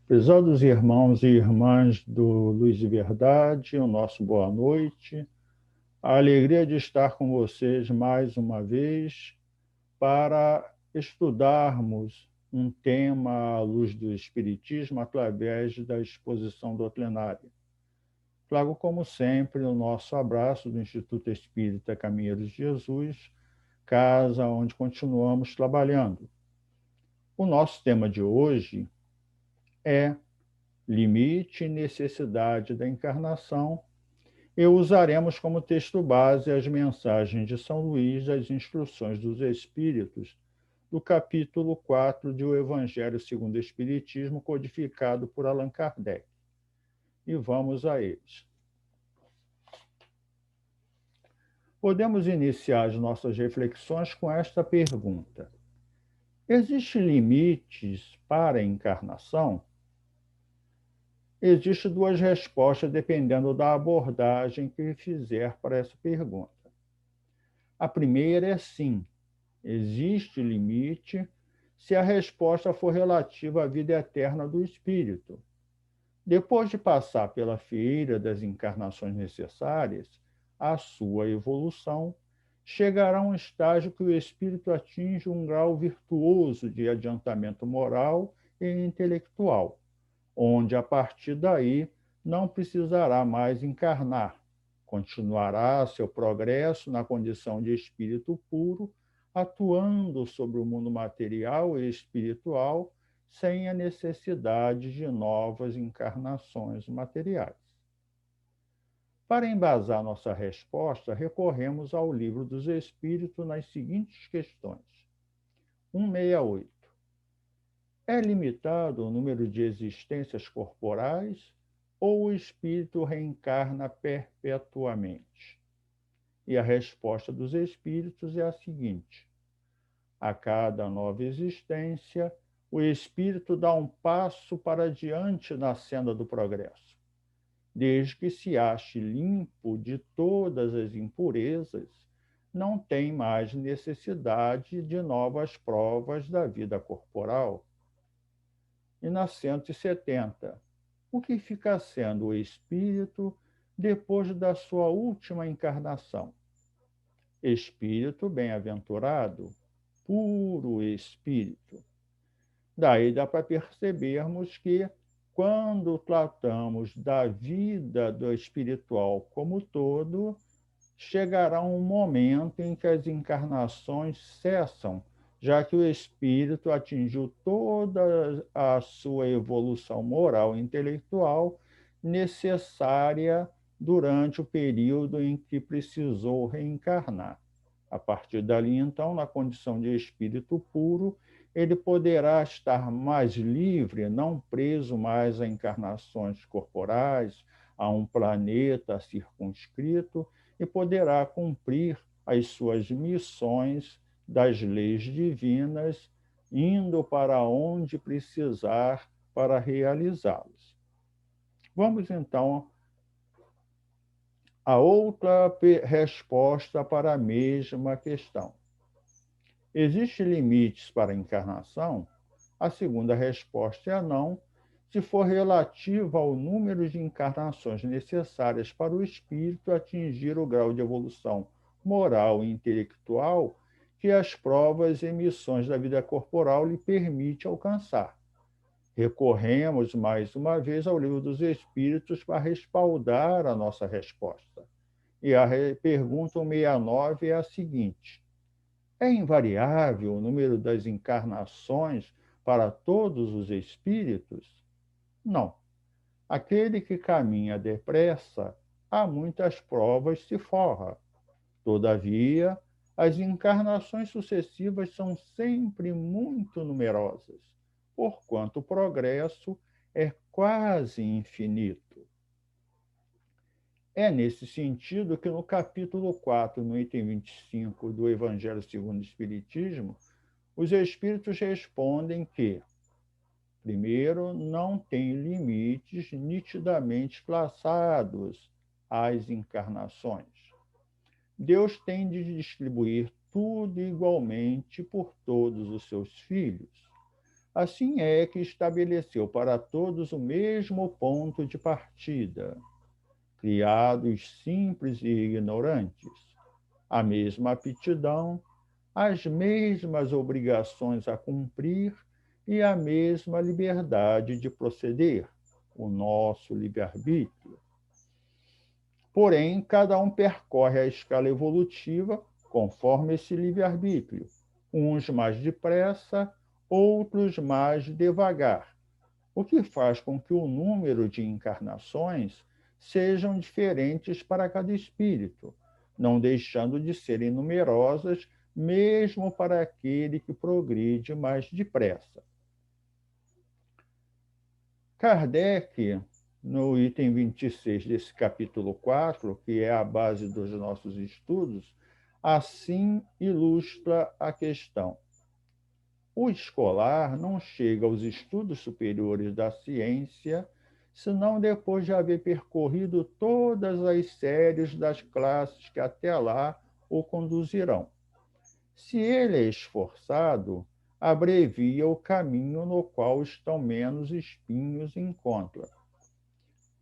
Prezados irmãos e irmãs do Luz e Verdade, o nosso boa noite. A alegria de estar com vocês mais uma vez para estudarmos um tema à luz do Espiritismo através da exposição doutrinária. Trago, como sempre, o nosso abraço do Instituto Espírita Caminheiros de Jesus, casa onde continuamos trabalhando. O nosso tema de hoje é limite e necessidade da encarnação, e usaremos como texto base as mensagens de São Luís das Instruções dos Espíritos, do capítulo 4 de O Evangelho segundo o Espiritismo, codificado por Allan Kardec. E vamos a eles. Podemos iniciar as nossas reflexões com esta pergunta: existem limites para a encarnação? Existem duas respostas dependendo da abordagem que fizer para essa pergunta. A primeira é sim, existe limite se a resposta for relativa à vida eterna do espírito. Depois de passar pela feira das encarnações necessárias à sua evolução, chegará um estágio que o espírito atinge um grau virtuoso de adiantamento moral e intelectual, onde, a partir daí, não precisará mais encarnar. Continuará seu progresso na condição de espírito puro, atuando sobre o mundo material e espiritual, sem a necessidade de novas encarnações materiais. Para embasar nossa resposta, recorremos ao Livro dos Espíritos nas seguintes questões. 168. É limitado o número de existências corporais ou o espírito reencarna perpetuamente? E a resposta dos espíritos é a seguinte: a cada nova existência, o espírito dá um passo para diante na senda do progresso, desde que se ache limpo de todas as impurezas, não tem mais necessidade de novas provas da vida corporal. E na 170, o que fica sendo o espírito depois da sua última encarnação? Espírito bem-aventurado, puro espírito. Daí dá para percebermos que, quando tratamos da vida do espiritual como todo, chegará um momento em que as encarnações cessam, já que o espírito atingiu toda a sua evolução moral e intelectual necessária durante o período em que precisou reencarnar. A partir dali, então, na condição de espírito puro, ele poderá estar mais livre, não preso mais a encarnações corporais, a um planeta circunscrito, e poderá cumprir as suas missões das leis divinas, indo para onde precisar para realizá-las. Vamos, então, a outra resposta para a mesma questão. Existem limites para a encarnação? A segunda resposta é não, se for relativa ao número de encarnações necessárias para o espírito atingir o grau de evolução moral e intelectual que as provas e missões da vida corporal lhe permitem alcançar. Recorremos mais uma vez ao Livro dos Espíritos para respaldar a nossa resposta. E a pergunta 169 é a seguinte: é invariável o número das encarnações para todos os espíritos? Não. Aquele que caminha depressa, há muitas provas se forra. Todavia, as encarnações sucessivas são sempre muito numerosas, porquanto o progresso é quase infinito. É nesse sentido que no capítulo 4, no item 25 do Evangelho segundo o Espiritismo, os Espíritos respondem que, primeiro, não tem limites nitidamente traçados às encarnações. Deus tem de distribuir tudo igualmente por todos os seus filhos. Assim é que estabeleceu para todos o mesmo ponto de partida, criados simples e ignorantes, a mesma aptidão, as mesmas obrigações a cumprir e a mesma liberdade de proceder, o nosso livre-arbítrio. Porém, cada um percorre a escala evolutiva conforme esse livre-arbítrio, uns mais depressa, outros mais devagar, o que faz com que o número de encarnações sejam diferentes para cada espírito, não deixando de serem numerosas, mesmo para aquele que progride mais depressa. Kardec, no item 26 desse capítulo 4, que é a base dos nossos estudos, assim ilustra a questão. O escolar não chega aos estudos superiores da ciência senão depois de haver percorrido todas as séries das classes que até lá o conduzirão. Se ele é esforçado, abrevia o caminho no qual estão menos espinhos encontra.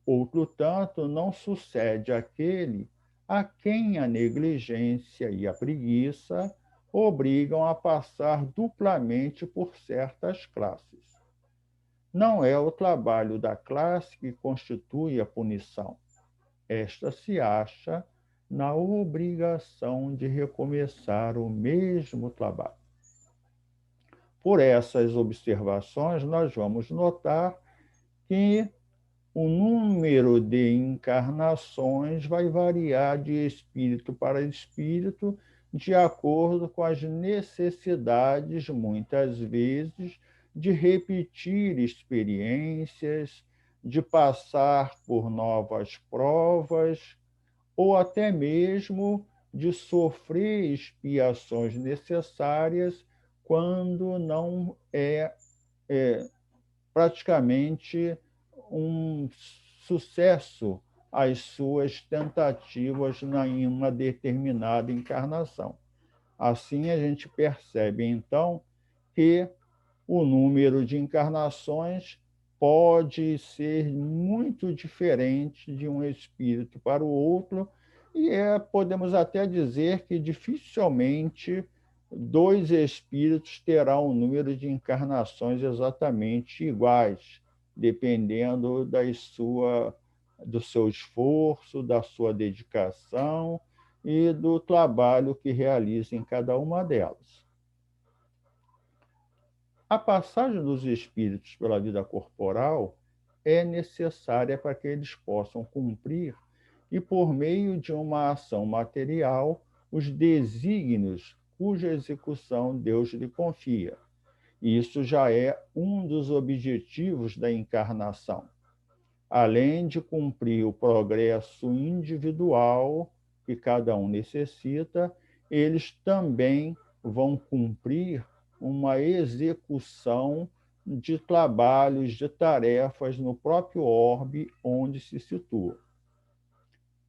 Outro tanto não sucede àquele a quem a negligência e a preguiça obrigam a passar duplamente por certas classes. Não é o trabalho da classe que constitui a punição. Esta se acha na obrigação de recomeçar o mesmo trabalho. Por essas observações, nós vamos notar que o número de encarnações vai variar de espírito para espírito, de acordo com as necessidades, muitas vezes, de repetir experiências, de passar por novas provas, ou até mesmo de sofrer expiações necessárias quando não é praticamente um sucesso às suas tentativas em uma determinada encarnação. Assim, a gente percebe, então, que o número de encarnações pode ser muito diferente de um espírito para o outro, e podemos até dizer que dificilmente dois espíritos terão um número de encarnações exatamente iguais, dependendo do seu esforço, da sua dedicação e do trabalho que realiza em cada uma delas. A passagem dos espíritos pela vida corporal é necessária para que eles possam cumprir, e por meio de uma ação material, os desígnios cuja execução Deus lhe confia. Isso já é um dos objetivos da encarnação. Além de cumprir o progresso individual que cada um necessita, eles também vão cumprir uma execução de trabalhos, de tarefas no próprio orbe onde se situa.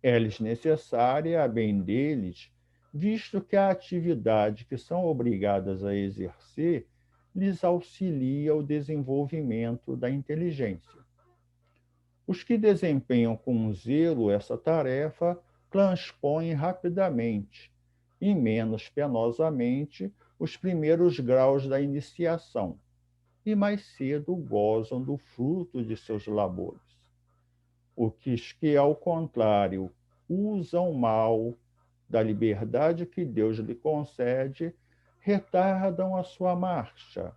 É-lhes necessária, a bem deles, visto que a atividade que são obrigadas a exercer lhes auxilia o desenvolvimento da inteligência. Os que desempenham com zelo essa tarefa transpõem rapidamente e menos penosamente os primeiros graus da iniciação e mais cedo gozam do fruto de seus labores. Os que, ao contrário, usam mal da liberdade que Deus lhe concede, retardam a sua marcha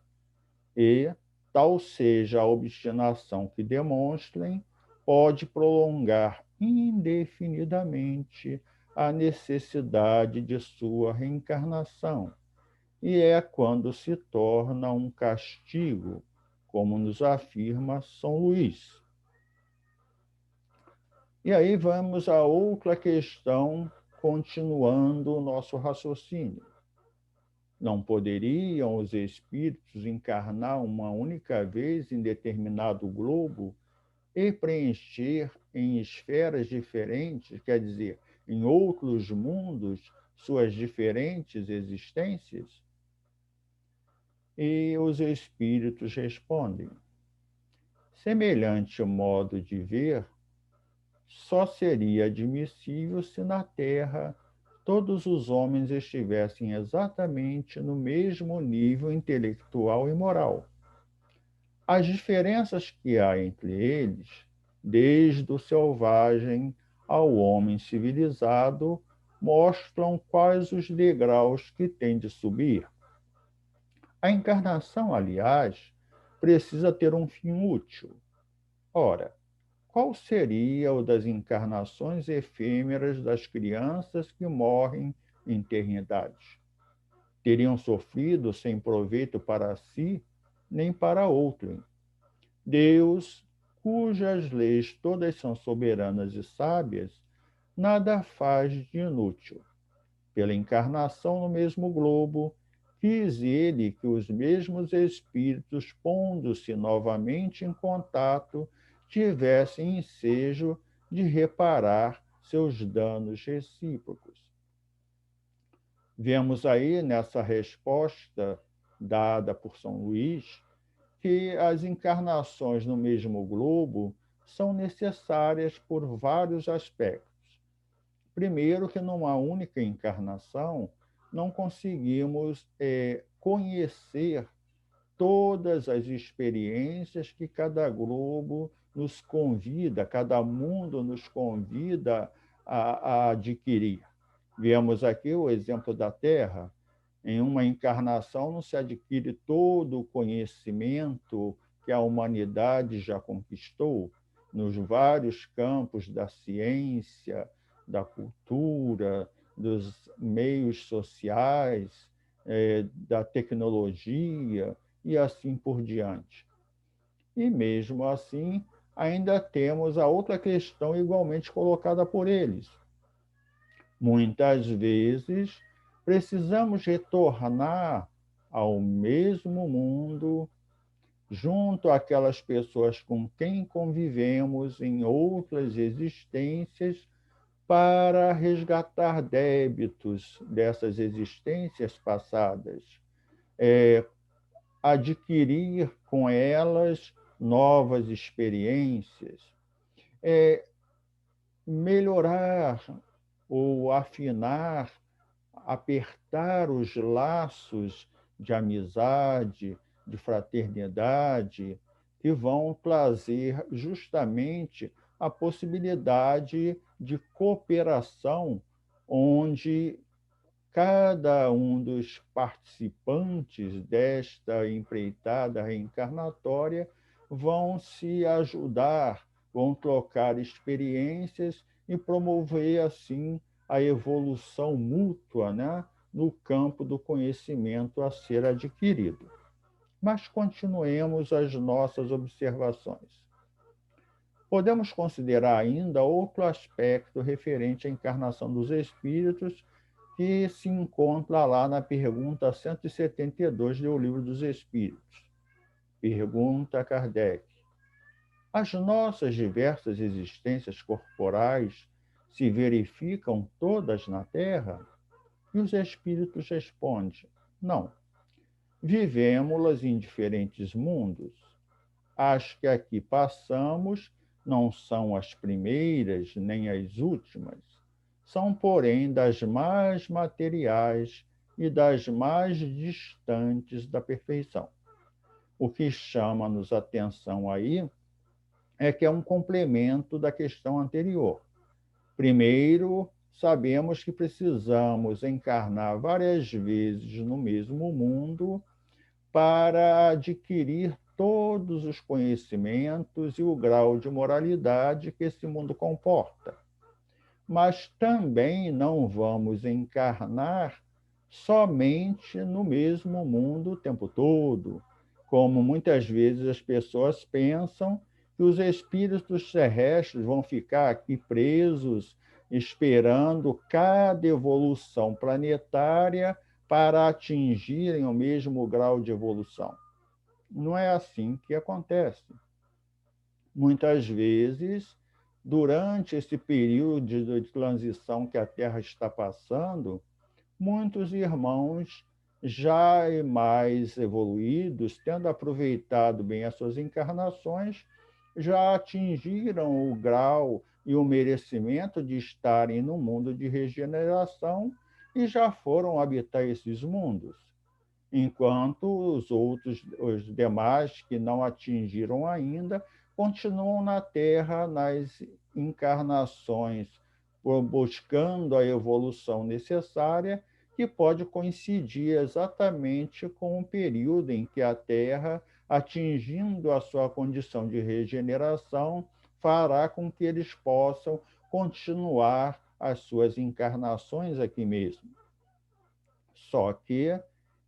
e, tal seja a obstinação que demonstrem, pode prolongar indefinidamente a necessidade de sua reencarnação, e é quando se torna um castigo, como nos afirma São Luís. E aí vamos a outra questão, continuando o nosso raciocínio. Não poderiam os espíritos encarnar uma única vez em determinado globo e preencher em esferas diferentes, quer dizer, em outros mundos, suas diferentes existências? E os espíritos respondem: semelhante modo de ver só seria admissível se na Terra todos os homens estivessem exatamente no mesmo nível intelectual e moral. As diferenças que há entre eles, desde o selvagem ao homem civilizado, mostram quais os degraus que tem de subir. A encarnação, aliás, precisa ter um fim útil. Ora, qual seria o das encarnações efêmeras das crianças que morrem em eternidade? Teriam sofrido sem proveito para si, nem para outrem. Deus, cujas leis todas são soberanas e sábias, nada faz de inútil. Pela encarnação no mesmo globo, quis ele que os mesmos espíritos, pondo-se novamente em contato, tivessem ensejo de reparar seus danos recíprocos. Vemos aí nessa resposta dada por São Luís que as encarnações no mesmo globo são necessárias por vários aspectos. Primeiro, que numa única encarnação não conseguimos conhecer todas as experiências que cada globo nos convida, cada mundo nos convida a adquirir. Vemos aqui o exemplo da Terra. Em uma encarnação não se adquire todo o conhecimento que a humanidade já conquistou nos vários campos da ciência, da cultura, dos meios sociais, da tecnologia e assim por diante. E mesmo assim, ainda temos a outra questão igualmente colocada por eles. Muitas vezes, precisamos retornar ao mesmo mundo, junto àquelas pessoas com quem convivemos em outras existências, para resgatar débitos dessas existências passadas, adquirir com elas novas experiências, melhorar ou afinar, apertar os laços de amizade, de fraternidade, que vão trazer justamente a possibilidade de cooperação, onde cada um dos participantes desta empreitada reencarnatória vão se ajudar, vão trocar experiências e promover, assim, a evolução mútua, né, no campo do conhecimento a ser adquirido. Mas continuemos as nossas observações. Podemos considerar ainda outro aspecto referente à encarnação dos espíritos, que se encontra lá na pergunta 172 do Livro dos Espíritos. Pergunta Kardec: as nossas diversas existências corporais se verificam todas na Terra? E os espíritos respondem: não. Vivemos-las em diferentes mundos. As que aqui passamos não são as primeiras nem as últimas. São, porém, das mais materiais e das mais distantes da perfeição. O que chama-nos a atenção aí é que é um complemento da questão anterior. Primeiro, sabemos que precisamos encarnar várias vezes no mesmo mundo para adquirir todos os conhecimentos e o grau de moralidade que esse mundo comporta. Mas também não vamos encarnar somente no mesmo mundo o tempo todo, como muitas vezes as pessoas pensam que os espíritos terrestres vão ficar aqui presos, esperando cada evolução planetária para atingirem o mesmo grau de evolução. Não é assim que acontece. Muitas vezes, durante esse período de transição que a Terra está passando, muitos irmãos já mais evoluídos, tendo aproveitado bem as suas encarnações, já atingiram o grau e o merecimento de estarem no mundo de regeneração e já foram habitar esses mundos, enquanto os demais que não atingiram ainda, continuam na Terra nas encarnações, buscando a evolução necessária, que pode coincidir exatamente com o período em que a Terra, atingindo a sua condição de regeneração, fará com que eles possam continuar as suas encarnações aqui mesmo. Só que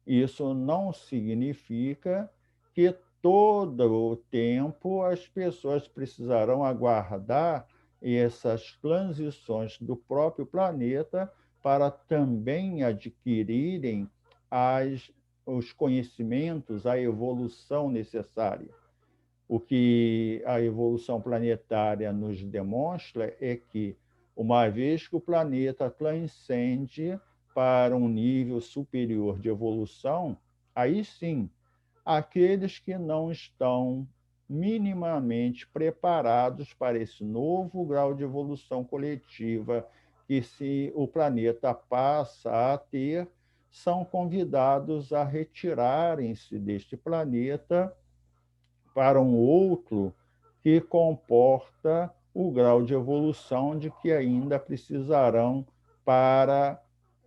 isso não significa que todo o tempo as pessoas precisarão aguardar essas transições do próprio planeta para também adquirirem os conhecimentos, a evolução necessária. O que a evolução planetária nos demonstra é que, uma vez que o planeta transcende para um nível superior de evolução, aí sim, aqueles que não estão minimamente preparados para esse novo grau de evolução coletiva que se o planeta passa a ter, são convidados a retirarem-se deste planeta para um outro que comporta o grau de evolução de que ainda precisarão para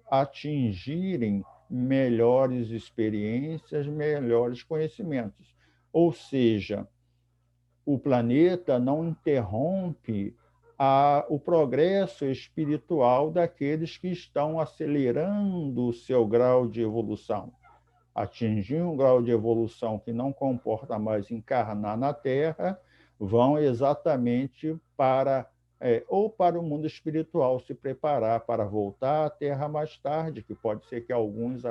atingirem melhores experiências, melhores conhecimentos. Ou seja, o planeta não interrompe o progresso espiritual daqueles que estão acelerando o seu grau de evolução. Atingir um grau de evolução que não comporta mais encarnar na Terra, vão exatamente ou para o mundo espiritual se preparar para voltar à Terra mais tarde, que pode ser que alguns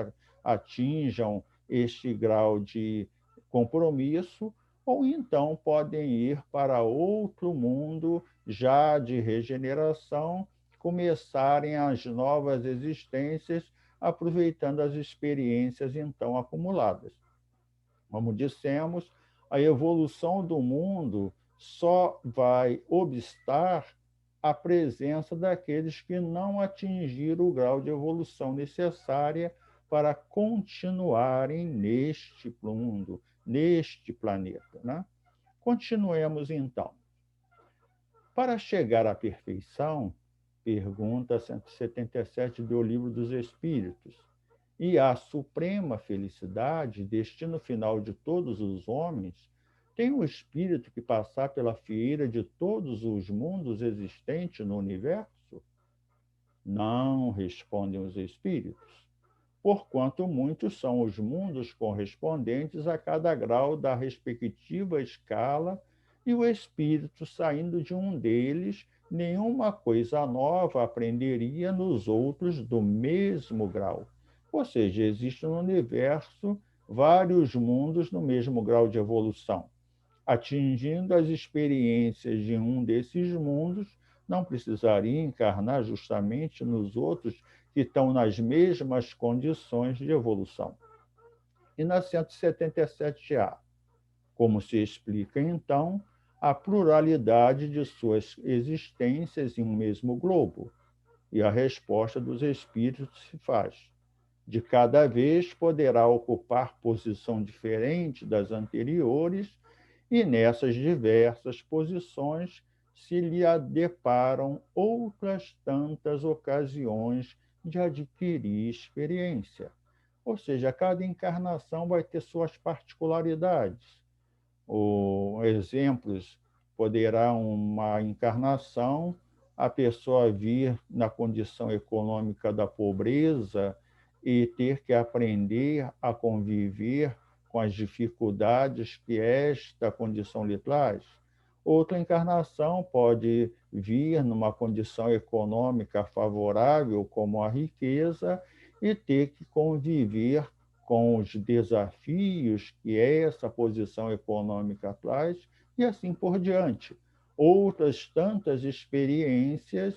atinjam este grau de compromisso, ou então podem ir para outro mundo já de regeneração, começarem as novas existências aproveitando as experiências então acumuladas. Como dissemos, a evolução do mundo só vai obstar a presença daqueles que não atingiram o grau de evolução necessária para continuarem neste mundo, neste planeta, né? Continuemos então. Para chegar à perfeição, pergunta 177 do Livro dos Espíritos, e à suprema felicidade, destino final de todos os homens, tem o espírito que passar pela fieira de todos os mundos existentes no universo? Não, respondem os espíritos, porquanto muitos são os mundos correspondentes a cada grau da respectiva escala, e o espírito, saindo de um deles, nenhuma coisa nova aprenderia nos outros do mesmo grau. Ou seja, existe no universo vários mundos no mesmo grau de evolução. Atingindo as experiências de um desses mundos, não precisaria encarnar justamente nos outros que estão nas mesmas condições de evolução. E na 177A, como se explica então a pluralidade de suas existências em um mesmo globo? E a resposta dos espíritos se faz: de cada vez poderá ocupar posição diferente das anteriores, e nessas diversas posições se lhe deparam outras tantas ocasiões de adquirir experiência. Ou seja, cada encarnação vai ter suas particularidades. Exemplos, poderá uma encarnação a pessoa vir na condição econômica da pobreza e ter que aprender a conviver com as dificuldades que esta condição lhe traz. Outra encarnação pode vir numa condição econômica favorável, como a riqueza, e ter que conviver com os desafios que essa posição econômica traz, e assim por diante. Outras tantas experiências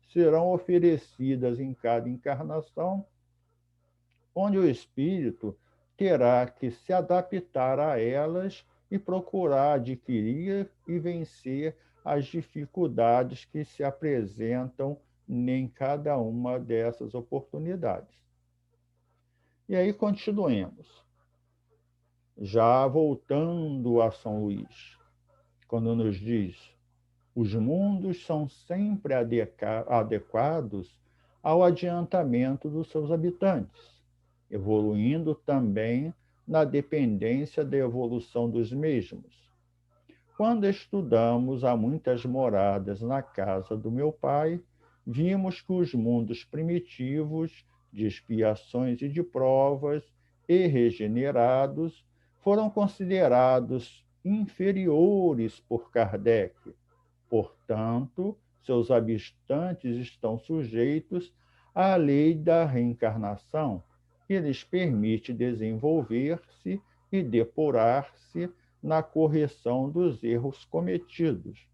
serão oferecidas em cada encarnação onde o espírito terá que se adaptar a elas e procurar adquirir e vencer as dificuldades que se apresentam em cada uma dessas oportunidades. E aí continuemos. Já voltando a São Luís, quando nos diz: os mundos são sempre adequados ao adiantamento dos seus habitantes, evoluindo também na dependência da evolução dos mesmos. Quando estudamos Há Muitas Moradas na Casa do Meu Pai, vimos que os mundos primitivos, de expiações e de provas, e regenerados, foram considerados inferiores por Kardec. Portanto, seus habitantes estão sujeitos à lei da reencarnação, que lhes permite desenvolver-se e depurar-se na correção dos erros cometidos.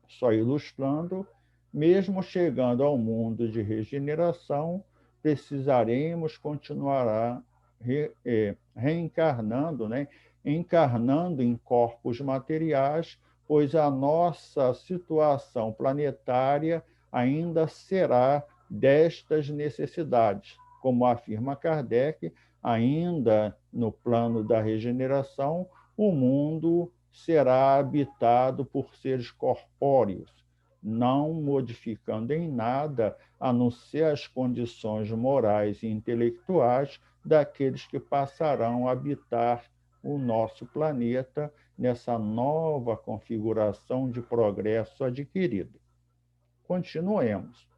Só ilustrando, mesmo chegando ao mundo de regeneração, precisaremos continuar reencarnando, né? Encarnando em corpos materiais, pois a nossa situação planetária ainda será destas necessidades. Como afirma Kardec, ainda no plano da regeneração, o mundo será habitado por seres corpóreos, não modificando em nada, a não ser as condições morais e intelectuais daqueles que passarão a habitar o nosso planeta nessa nova configuração de progresso adquirido. Continuemos.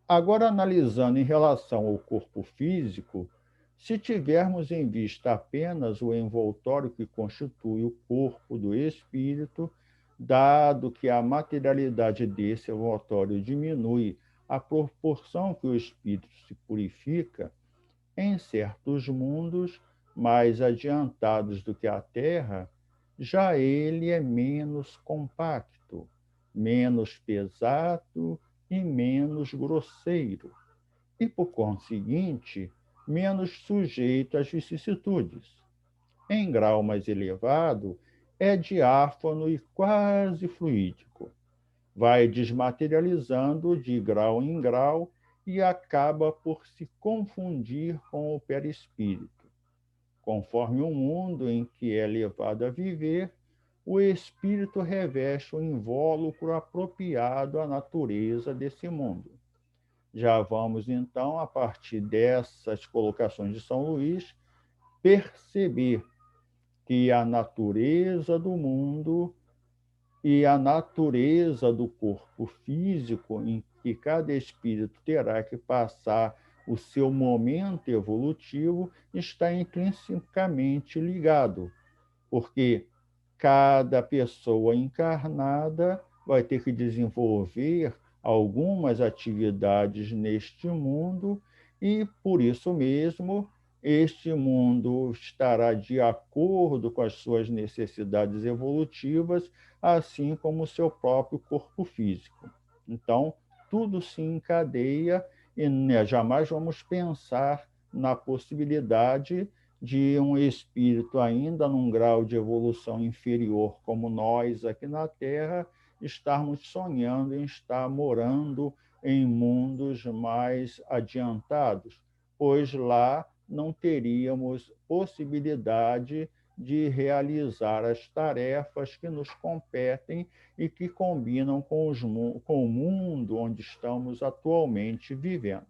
Agora, analisando em relação ao corpo físico, se tivermos em vista apenas o envoltório que constitui o corpo do espírito, dado que a materialidade desse envoltório diminui à proporção que o espírito se purifica, em certos mundos mais adiantados do que a Terra, já ele é menos compacto, menos pesado e menos grosseiro, e, por conseguinte, menos sujeito às vicissitudes. Em grau mais elevado, é diáfano e quase fluídico. Vai desmaterializando de grau em grau e acaba por se confundir com o perispírito. Conforme o mundo em que é levado a viver, o espírito reveste o invólucro apropriado à natureza desse mundo. Já vamos, então, a partir dessas colocações de São Luís, perceber que a natureza do mundo e a natureza do corpo físico, em que cada espírito terá que passar o seu momento evolutivo, está intrinsecamente ligado, porque cada pessoa encarnada vai ter que desenvolver algumas atividades neste mundo e, por isso mesmo, este mundo estará de acordo com as suas necessidades evolutivas, assim como o seu próprio corpo físico. Então, tudo se encadeia e, né, jamais vamos pensar na possibilidade de um espírito ainda num grau de evolução inferior como nós aqui na Terra, estarmos sonhando em estar morando em mundos mais adiantados, pois lá não teríamos possibilidade de realizar as tarefas que nos competem e que combinam com o mundo onde estamos atualmente vivendo.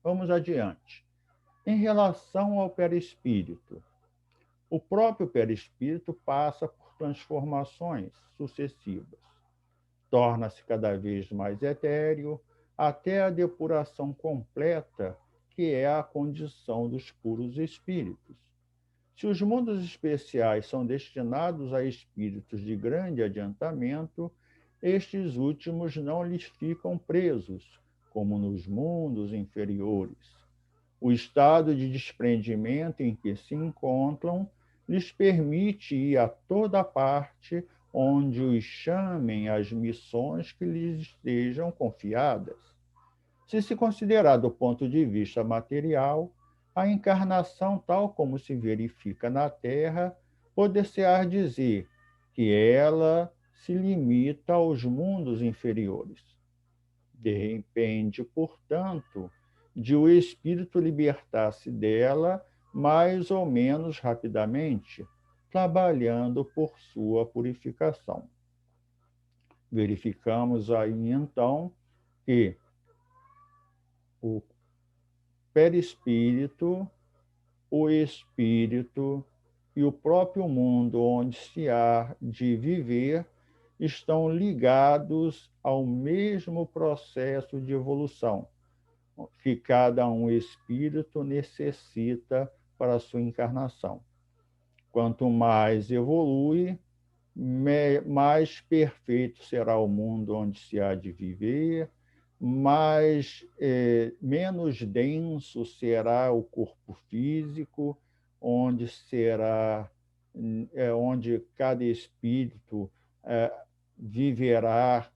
Vamos adiante. Em relação ao perispírito, o próprio perispírito passa por transformações sucessivas. Torna-se cada vez mais etéreo, até a depuração completa, que é a condição dos puros espíritos. Se os mundos especiais são destinados a espíritos de grande adiantamento, estes últimos não lhes ficam presos, como nos mundos inferiores. O estado de desprendimento em que se encontram lhes permite ir a toda parte onde os chamem as missões que lhes estejam confiadas. Se considerar do ponto de vista material, a encarnação, tal como se verifica na Terra, poder-se-á dizer que ela se limita aos mundos inferiores. Depende, portanto, de o espírito libertar-se dela mais ou menos rapidamente, trabalhando por sua purificação. Verificamos aí, então, que o perispírito, o espírito e o próprio mundo onde se há de viver estão ligados ao mesmo processo de evolução que cada um espírito necessita para a sua encarnação. Quanto mais evolui, mais perfeito será o mundo onde se há de viver, menos denso será o corpo físico, onde cada espírito viverá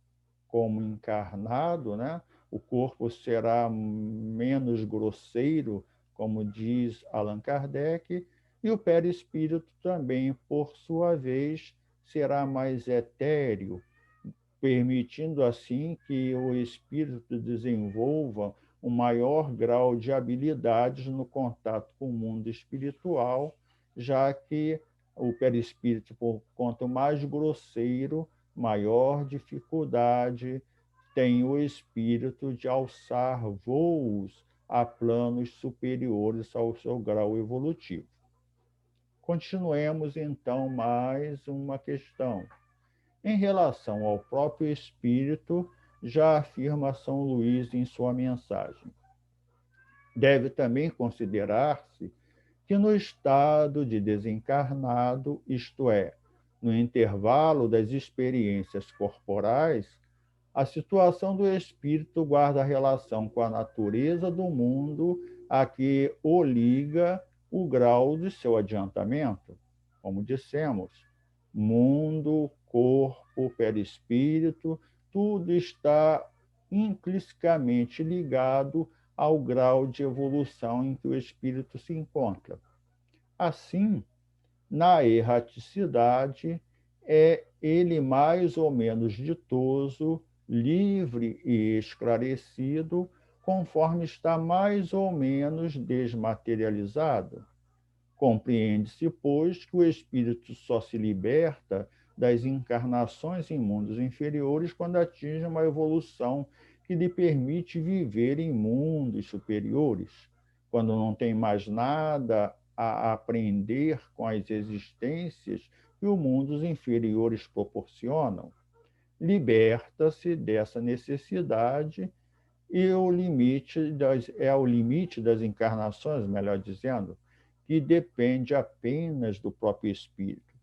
como encarnado, né? O corpo será menos grosseiro, como diz Allan Kardec, e o perispírito também, por sua vez, será mais etéreo, permitindo assim que o espírito desenvolva um maior grau de habilidades no contato com o mundo espiritual, já que o perispírito, por quanto mais grosseiro, maior dificuldade tem o espírito de alçar voos a planos superiores ao seu grau evolutivo. Continuemos, então, mais uma questão. Em relação ao próprio espírito, já afirma São Luís em sua mensagem. Deve também considerar-se que no estado de desencarnado, isto é, no intervalo das experiências corporais, a situação do espírito guarda relação com a natureza do mundo a que o liga o grau de seu adiantamento. Como dissemos, mundo, corpo, perispírito, tudo está implicitamente ligado ao grau de evolução em que o espírito se encontra. Assim, na erraticidade, é ele mais ou menos ditoso, livre e esclarecido, conforme está mais ou menos desmaterializado. Compreende-se, pois, que o espírito só se liberta das encarnações em mundos inferiores quando atinge uma evolução que lhe permite viver em mundos superiores, quando não tem mais nada a aprender com as existências que os mundos inferiores proporcionam. Liberta-se dessa necessidade e é o limite das encarnações, melhor dizendo, que depende apenas do próprio espírito,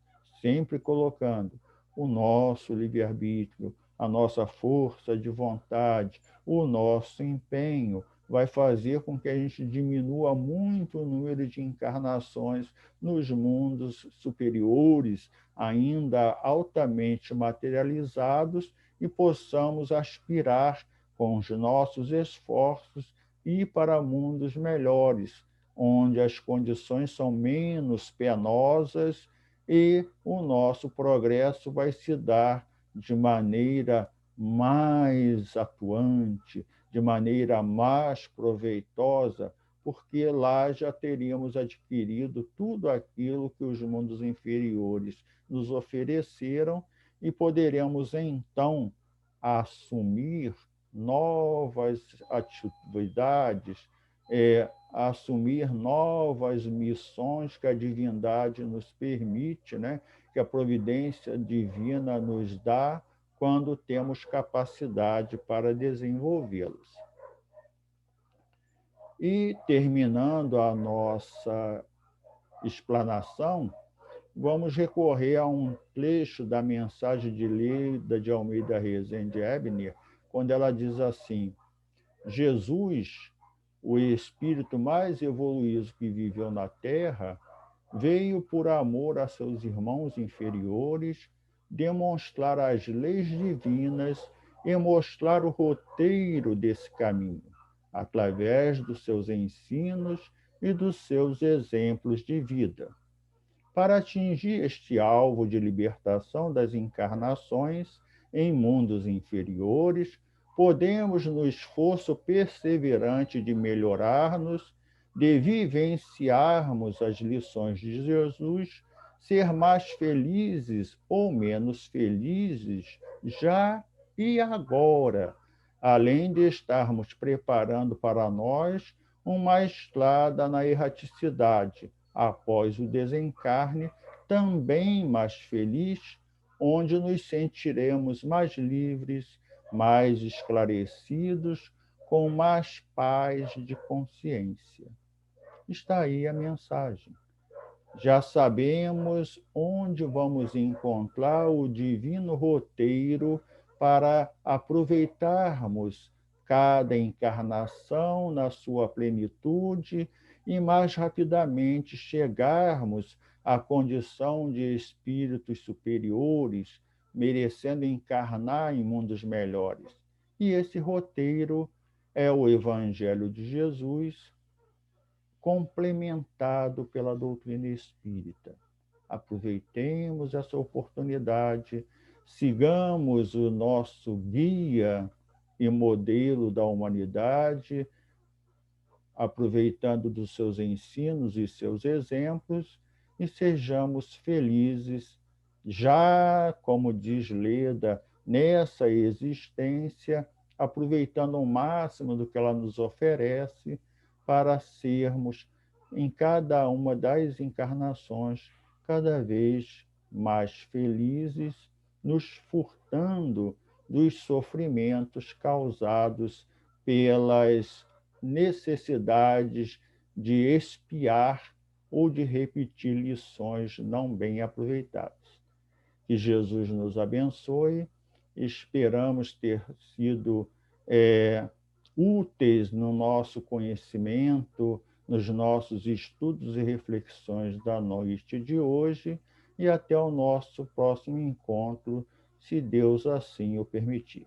sempre colocando o nosso livre-arbítrio, a nossa força de vontade, o nosso empenho, vai fazer com que a gente diminua muito o número de encarnações nos mundos superiores, ainda altamente materializados, e possamos aspirar com os nossos esforços ir para mundos melhores, onde as condições são menos penosas e o nosso progresso vai se dar de maneira mais atuante, de maneira mais proveitosa, porque lá já teríamos adquirido tudo aquilo que os mundos inferiores nos ofereceram e poderemos, então, assumir novas atividades, assumir novas missões que a divindade nos permite, né? Que a providência divina nos dá quando temos capacidade para desenvolvê-los. E, terminando a nossa explanação, vamos recorrer a um trecho da mensagem de Leda de Almeida Rezende Ebner, quando ela diz assim: Jesus, o espírito mais evoluído que viveu na Terra, veio por amor a seus irmãos inferiores demonstrar as leis divinas e mostrar o roteiro desse caminho. através dos seus ensinos e dos seus exemplos de vida. Para atingir este alvo de libertação das encarnações em mundos inferiores, podemos, no esforço perseverante de melhorar-nos, de vivenciarmos as lições de Jesus, ser mais felizes ou menos felizes já e agora, além de estarmos preparando para nós uma estrada na erraticidade, após o desencarne, também mais feliz, onde nos sentiremos mais livres, mais esclarecidos, com mais paz de consciência. Está aí a mensagem. Já sabemos onde vamos encontrar o divino roteiro para aproveitarmos cada encarnação na sua plenitude e mais rapidamente chegarmos à condição de espíritos superiores, merecendo encarnar em mundos melhores. E esse roteiro é o Evangelho de Jesus, complementado pela doutrina espírita. Aproveitemos essa oportunidade, sigamos o nosso guia e modelo da humanidade, aproveitando dos seus ensinos e seus exemplos, e sejamos felizes, já, como diz Leda, nessa existência, aproveitando o máximo do que ela nos oferece, para sermos, em cada uma das encarnações, cada vez mais felizes, nos furtando dos sofrimentos causados pelas necessidades de expiar ou de repetir lições não bem aproveitadas. Que Jesus nos abençoe. Esperamos ter sido úteis no nosso conhecimento, nos nossos estudos e reflexões da noite de hoje, e até o nosso próximo encontro, se Deus assim o permitir.